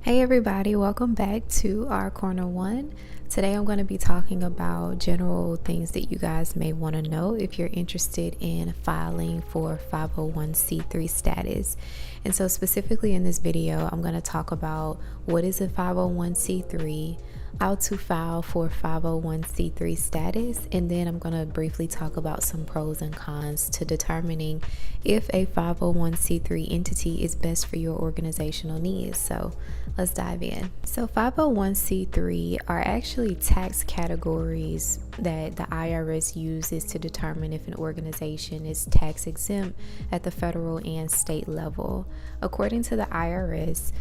Hey everybody, welcome back to our Corner One. Today I'm going to be talking about general things that you guys may want to know if you're interested in filing for 501c3 status. And so specifically in this video, I'm going to talk about what is a 501c3, how to file for 501c3 status, and then I'm going to briefly talk about some pros and cons to determining if a 501c3 entity is best for your organizational needs. So let's dive in. So 501c3 are actually tax categories that the IRS uses to determine if an organization is tax exempt at the federal and state level. According to the IRS,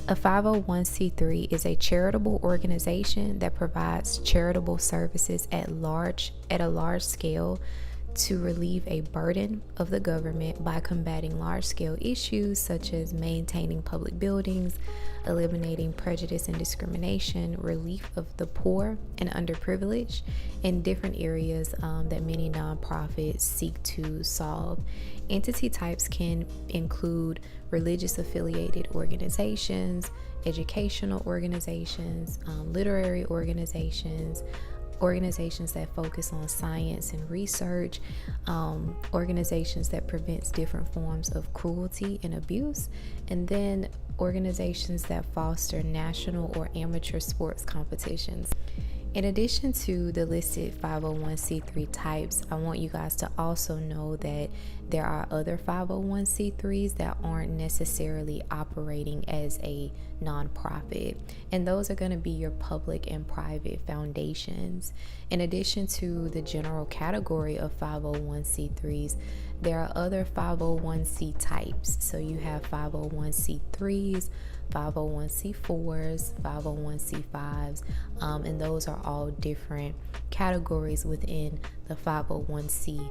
a 501c3 is a charitable organization that provides charitable services at a large scale to relieve a burden of the government by combating large-scale issues such as maintaining public buildings, eliminating prejudice and discrimination, relief of the poor and underprivileged, in different areas that many nonprofits seek to solve. Entity types can include religious affiliated organizations, educational organizations, literary organizations that focus on science and research, organizations that prevents different forms of cruelty and abuse, and then organizations that foster national or amateur sports competitions. In addition to the listed 501c3 types, I want you guys to also know that there are other 501c3s that aren't necessarily operating as a nonprofit, and those are going to be your public and private foundations. In addition to the general category of 501c3s, there are other 501c types. So you have 501c3s, 501c4s, 501c5s, and those are all different categories within the 501c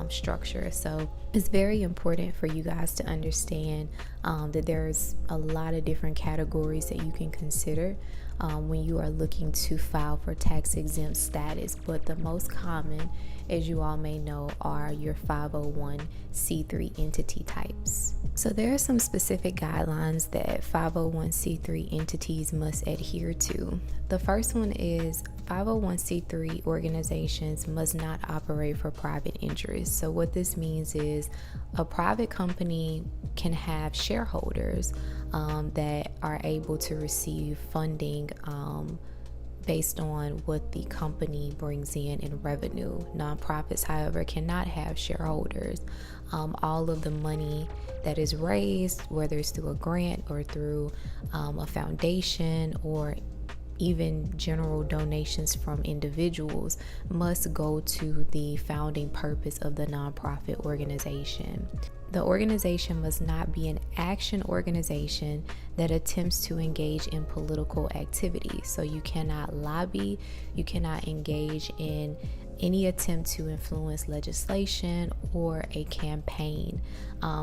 structure. So it's very important for you guys to understand that there's a lot of different categories that you can consider when you are looking to file for tax exempt status, but the most common, as you all may know, are your 501c3 entity types. So there are some specific guidelines that 501c3 entities must adhere to. The first one is 501c3 organizations must not operate for private interests. So what this means is a private company can have shareholders that are able to receive funding based on what the company brings in revenue. Nonprofits, however, cannot have shareholders. All of the money that is raised, whether it's through a grant or through a foundation or even general donations from individuals, must go to the founding purpose of the nonprofit organization. The organization must not be an action organization that attempts to engage in political activity. So you cannot lobby, you cannot engage in any attempt to influence legislation or a campaign.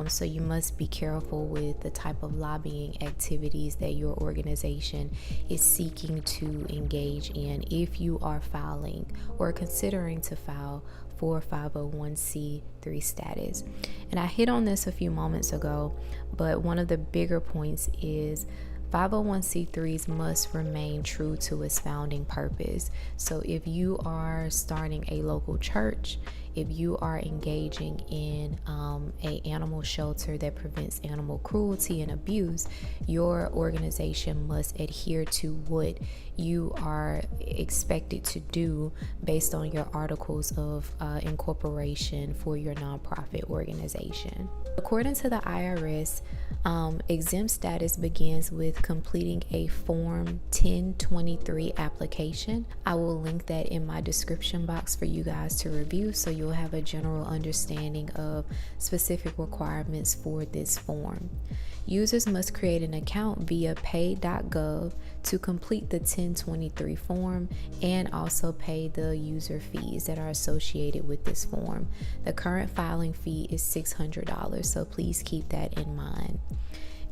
So you must be careful with the type of lobbying activities that your organization is seeking to engage in if you are filing or considering to file for 501c3 status. And I hit on this a few moments ago, but one of the bigger points is 501c3s must remain true to its founding purpose. So if you are starting a local church, if you are engaging in a animal shelter that prevents animal cruelty and abuse, your organization must adhere to what you are expected to do based on your articles of incorporation for your nonprofit organization. According to the IRS, exempt status begins with completing a Form 1023 application. I will link that in my description box for you guys to review, so you'll have a general understanding of specific requirements for this form. Users must create an account via pay.gov to complete the 1023 form and also pay the user fees that are associated with this form. The current filing fee is $600, so please keep that in mind.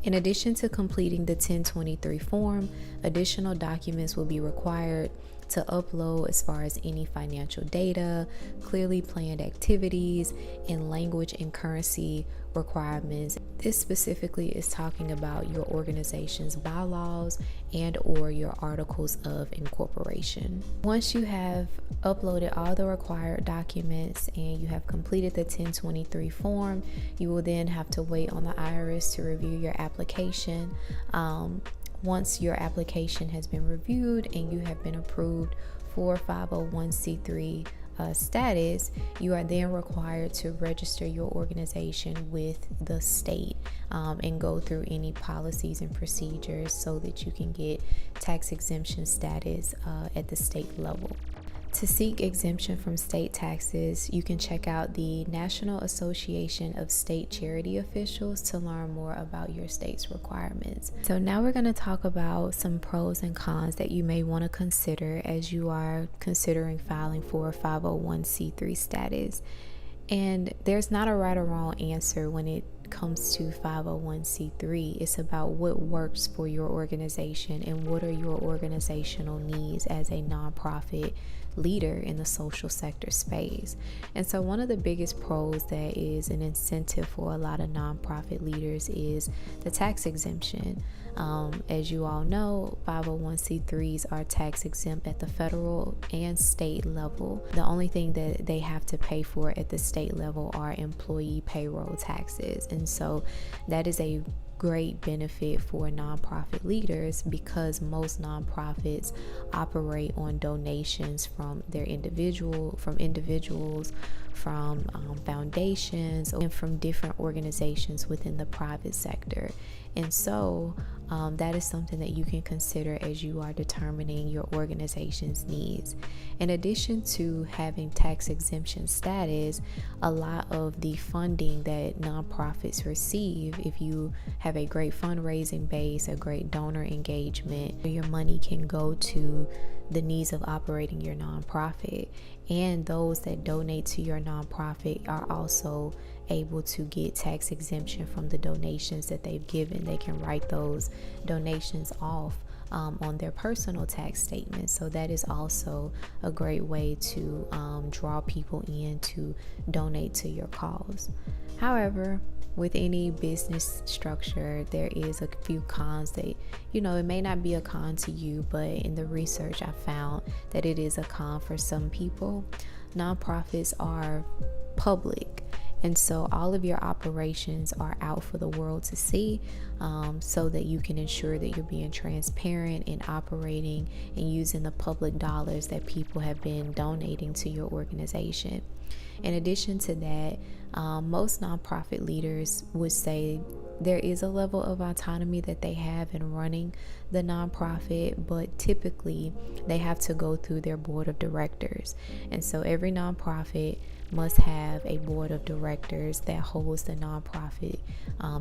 In addition to completing the 1023 form, additional documents will be required to upload as far as any financial data, clearly planned activities, and language and currency requirements. This specifically is talking about your organization's bylaws and or your articles of incorporation. Once you have uploaded all the required documents and you have completed the 1023 form, you will then have to wait on the IRS to review your application. Once your application has been reviewed and you have been approved for 501c3 status, you are then required to register your organization with the state and go through any policies and procedures so that you can get tax exemption status at the state level. To seek exemption from state taxes, you can check out the National Association of State Charity Officials to learn more about your state's requirements. So now we're going to talk about some pros and cons that you may want to consider as you are considering filing for 501c3 status. And there's not a right or wrong answer when it comes to 501c3. It's about what works for your organization and what are your organizational needs as a nonprofit leader in the social sector space. And so one of the biggest pros that is an incentive for a lot of nonprofit leaders is the tax exemption. As you all know, 501c3s are tax exempt at the federal and state level. The only thing that they have to pay for at the state level are employee payroll taxes. And so that is a great benefit for nonprofit leaders because most nonprofits operate on donations from individuals, from foundations, and from different organizations within the private sector. And so that is something that you can consider as you are determining your organization's needs. In addition to having tax exemption status, a lot of the funding that nonprofits receive, if you have a great fundraising base, a great donor engagement, your money can go to the needs of operating your nonprofit. And those that donate to your nonprofit are also able to get tax exemption from the donations that they've given. They can write those donations off on their personal tax statement. So that is also a great way to draw people in to donate to your cause. However, with any business structure, there is a few cons that, it may not be a con to you, but in the research I found that it is a con for some people. Nonprofits are public, and so all of your operations are out for the world to see, so that you can ensure that you're being transparent and operating and using the public dollars that people have been donating to your organization. In addition to that, most nonprofit leaders would say there is a level of autonomy that they have in running the nonprofit, but typically they have to go through their board of directors. And so every nonprofit must have a board of directors that holds the nonprofit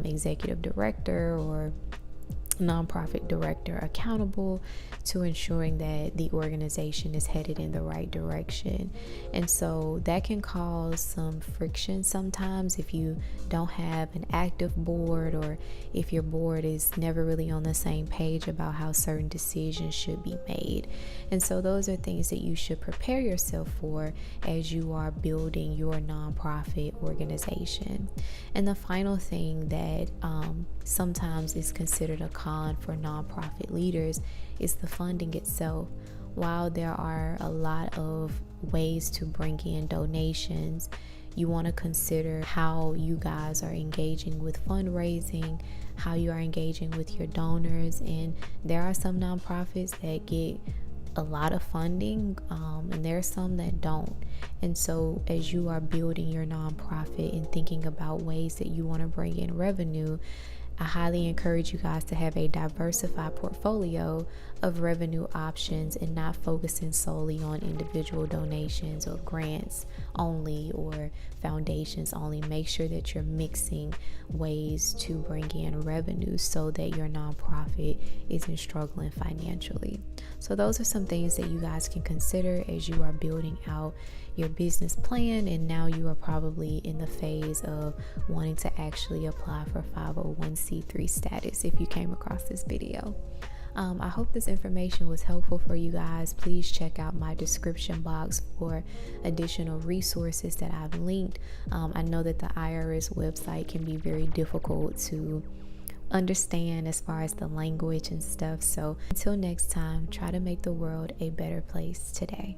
executive director or nonprofit director accountable to ensuring that the organization is headed in the right direction. And so that can cause some friction sometimes if you don't have an active board, or if your board is never really on the same page about how certain decisions should be made. And so those are things that you should prepare yourself for as you are building your nonprofit organization. And the final thing that sometimes is considered a con for nonprofit leaders is the funding itself. While there are a lot of ways to bring in donations, you want to consider how you guys are engaging with fundraising, how you are engaging with your donors. And there are some nonprofits that get a lot of funding, and there are some that don't. And so as you are building your nonprofit and thinking about ways that you want to bring in revenue, I highly encourage you guys to have a diversified portfolio of revenue options and not focusing solely on individual donations or grants only or foundations only. Make sure that you're mixing ways to bring in revenue so that your nonprofit isn't struggling financially. So those are some things that you guys can consider as you are building out your business plan, and now you are probably in the phase of wanting to actually apply for 501c3 status if you came across this video. I hope this information was helpful for you guys. Please check out my description box for additional resources that I've linked. I know that the IRS website can be very difficult to understand as far as the language and stuff. So until next time, try to make the world a better place today.